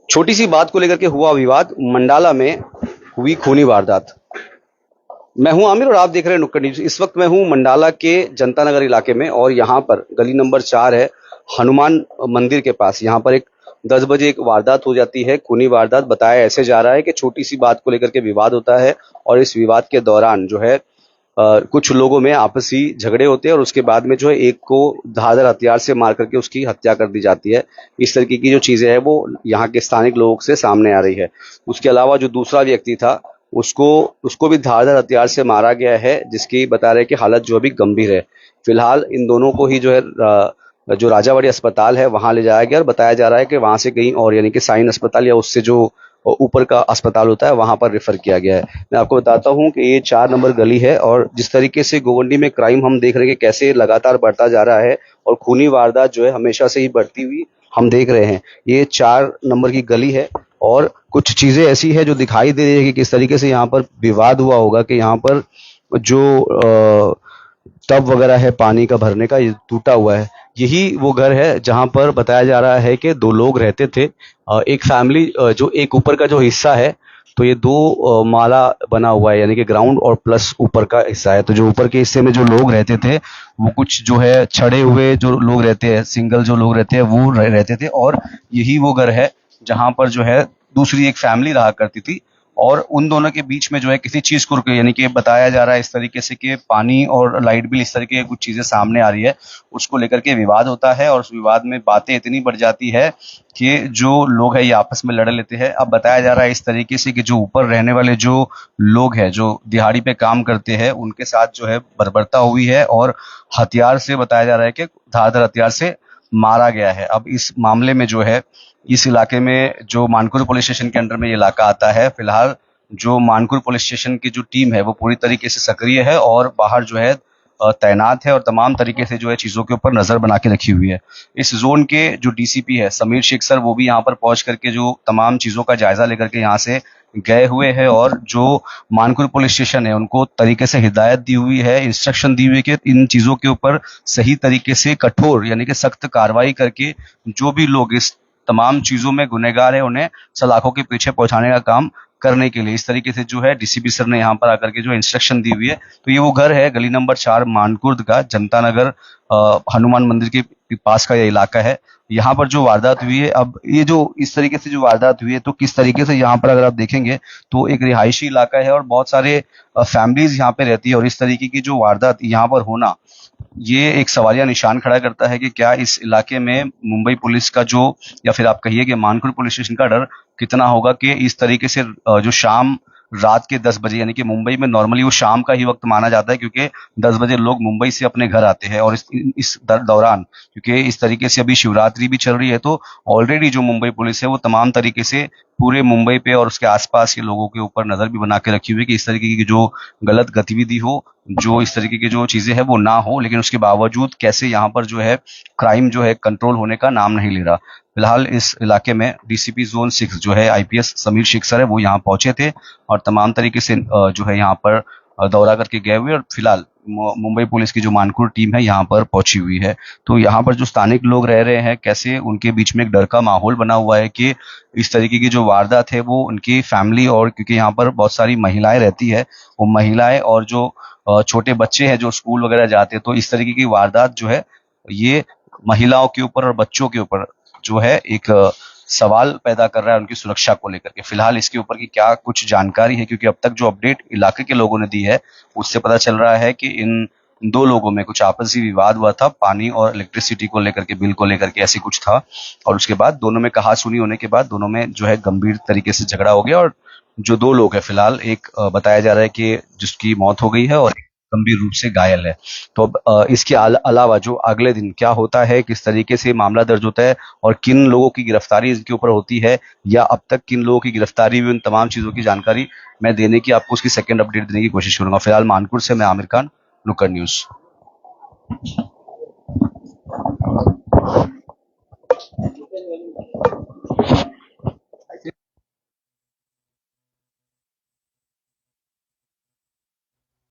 छोटी सी बात को लेकर के हुआ विवाद, मंडाला में हुई खूनी वारदात। मैं हूं आमिर और आप देख रहे हैं नुक्कड़ न्यूज। इस वक्त मैं हूं मंडाला के जनता नगर इलाके में और यहां पर गली नंबर 4 है, हनुमान मंदिर के पास। यहां पर एक 10 बजे एक वारदात हो जाती है, खूनी वारदात। बताया ऐसे जा रहा है कि छोटी सी बात को लेकर के विवाद होता है और इस विवाद के दौरान जो है कुछ लोगों में आपसी झगड़े होते हैं और उसके बाद में जो है एक को धारदार हथियार से मार करके उसकी हत्या कर दी जाती है। इस तरीके की जो चीजें हैं वो यहाँ के स्थानिक लोगों से सामने आ रही है। उसके अलावा जो दूसरा व्यक्ति था उसको उसको भी धारदार हथियार से मारा गया है, जिसकी बता रहे हैं कि हालत जो अभी गंभीर है। फिलहाल इन दोनों को ही जो है जो राजावाड़ी अस्पताल है वहां ले जाया गया और बताया जा रहा है कि वहां से कहीं और यानी कि साइन अस्पताल या उससे जो ऊपर का अस्पताल होता है वहां पर रेफर किया गया है। मैं आपको बताता हूं कि ये 4 नंबर गली है और जिस तरीके से गोवंडी में क्राइम हम देख रहे हैं कि कैसे लगातार बढ़ता जा रहा है और खूनी वारदात जो है हमेशा से ही बढ़ती हुई हम देख रहे हैं। ये 4 नंबर की गली है और कुछ चीजें ऐसी है जो दिखाई दे रही है कि किस तरीके से यहाँ पर विवाद हुआ होगा कि यहाँ पर जो टब वगैरह है पानी का भरने का, ये टूटा हुआ है। यही वो घर है जहां पर बताया जा रहा है कि 2 लोग रहते थे। एक फैमिली जो एक ऊपर का जो हिस्सा है तो ये 2 माला बना हुआ है, यानी कि ग्राउंड और प्लस ऊपर का हिस्सा है। तो जो ऊपर के हिस्से में जो लोग रहते थे वो कुछ जो है छड़े हुए जो लोग रहते हैं, सिंगल जो लोग रहते हैं वो रहते थे और यही वो घर है जहां पर जो है दूसरी एक फैमिली रहा करती थी। और उन दोनों के बीच में जो है किसी चीज को यानी कि बताया जा रहा है इस तरीके से कि पानी और लाइट बिल, इस तरीके की कुछ चीजें सामने आ रही है, उसको लेकर के विवाद होता है और उस विवाद में बातें इतनी बढ़ जाती है कि जो लोग हैं ये आपस में लड़ लेते हैं। अब बताया जा रहा है इस तरीके से कि जो ऊपर रहने वाले जो लोग हैं जो दिहाड़ी पे काम करते हैं उनके साथ जो है बर्बरता हुई है और हथियार से बताया जा रहा है कि धारदार हथियार से मारा गया है। अब इस मामले में जो है इस इलाके में जो मानकुर पुलिस स्टेशन के अंडर में ये इलाका आता है, फिलहाल जो मानकुर पुलिस स्टेशन की जो टीम है वो पूरी तरीके से सक्रिय है और बाहर जो है तैनात है और तमाम तरीके से जो है चीजों के ऊपर नजर बना के रखी हुई है। इस जोन के जो डीसीपी है समीर शेख सर, वो भी यहाँ पर पहुंच करके जो तमाम चीजों का जायजा लेकर के यहाँ से गए हुए हैं और जो मानकुर पुलिस स्टेशन है उनको तरीके से हिदायत दी हुई है, इंस्ट्रक्शन दी हुई है कि इन चीजों के ऊपर सही तरीके से कठोर यानी कि सख्त कार्रवाई करके जो भी लोग इस तमाम चीजों में गुनहगार है उन्हें सलाखों के पीछे पहुंचाने का काम करने के लिए इस तरीके से जो है डीसीपी सर ने यहाँ पर आकर के जो इंस्ट्रक्शन दी हुई है। तो ये वो घर है गली नंबर 4 मानकुर्द का, जनता नगर हनुमान मंदिर के पास का ये इलाका है। यहाँ पर जो वारदात हुई है, अब ये जो इस तरीके से जो वारदात हुई है तो किस तरीके से यहाँ पर अगर आप देखेंगे तो एक रिहायशी इलाका है और बहुत सारे फैमिलीज यहाँ पे रहती है और इस तरीके की जो वारदात यहाँ पर होना ये एक सवालिया निशान खड़ा करता है कि क्या इस इलाके में मुंबई पुलिस का जो या फिर आप कहिए कि मानकुर पुलिस स्टेशन का डर कितना होगा कि इस तरीके से जो शाम रात के 10 बजे, यानी कि मुंबई में नॉर्मली वो शाम का ही वक्त माना जाता है क्योंकि 10 बजे लोग मुंबई से अपने घर आते हैं और इस दौरान क्योंकि इस तरीके से अभी शिवरात्रि भी चल रही है तो ऑलरेडी जो मुंबई पुलिस है वो तमाम तरीके से पूरे मुंबई पे और उसके आसपास के लोगों के ऊपर नजर भी बना के रखी हुई है कि इस तरीके की जो गलत गतिविधि हो, जो इस तरीके की जो चीजें हैं वो ना हो। लेकिन उसके बावजूद कैसे यहाँ पर जो है क्राइम जो है कंट्रोल होने का नाम नहीं ले रहा। फिलहाल इस इलाके में डीसीपी जोन 6 जो है आईपीएस समीर शेख सर है वो यहाँ पहुंचे थे और तमाम तरीके से जो है यहाँ पर दौरा करके गए हुए और फिलहाल मुंबई पुलिस की जो मानकुर टीम है यहाँ पर पहुंची हुई है। तो यहाँ पर जो स्थानिक लोग रह रहे हैं कैसे उनके बीच में एक डर का माहौल बना हुआ है कि इस तरीके की जो वारदात है वो उनकी फैमिली और क्योंकि यहाँ पर बहुत सारी महिलाएं रहती है, वो महिलाएं और जो छोटे बच्चे हैं जो स्कूल वगैरह जाते हैं तो इस तरीके की वारदात जो है ये महिलाओं के ऊपर और बच्चों के ऊपर जो है एक सवाल पैदा कर रहा है उनकी सुरक्षा को लेकर के। फिलहाल इसके ऊपर की क्या कुछ जानकारी है क्योंकि अब तक जो अपडेट इलाके के लोगों ने दी है उससे पता चल रहा है कि इन 2 लोगों में कुछ आपसी विवाद हुआ था पानी और इलेक्ट्रिसिटी को लेकर के, बिल को लेकर के ऐसी कुछ था और उसके बाद दोनों में कहा सुनी होने के बाद दोनों में जो है गंभीर तरीके से झगड़ा हो गया और जो 2 लोग है फिलहाल एक बताया जा रहा है कि जिसकी मौत हो गई है और गंभीर रूप से घायल है। तो अब इसके अलावा जो अगले दिन क्या होता है, किस तरीके से मामला दर्ज होता है और किन लोगों की गिरफ्तारी इसके ऊपर होती है या अब तक किन लोगों की गिरफ्तारी हुई, उन तमाम चीजों की जानकारी मैं देने की आपको उसकी सेकंड अपडेट देने की कोशिश करूंगा। फिलहाल मानकुर से मैं आमिर खान, नुक्कड़ न्यूज।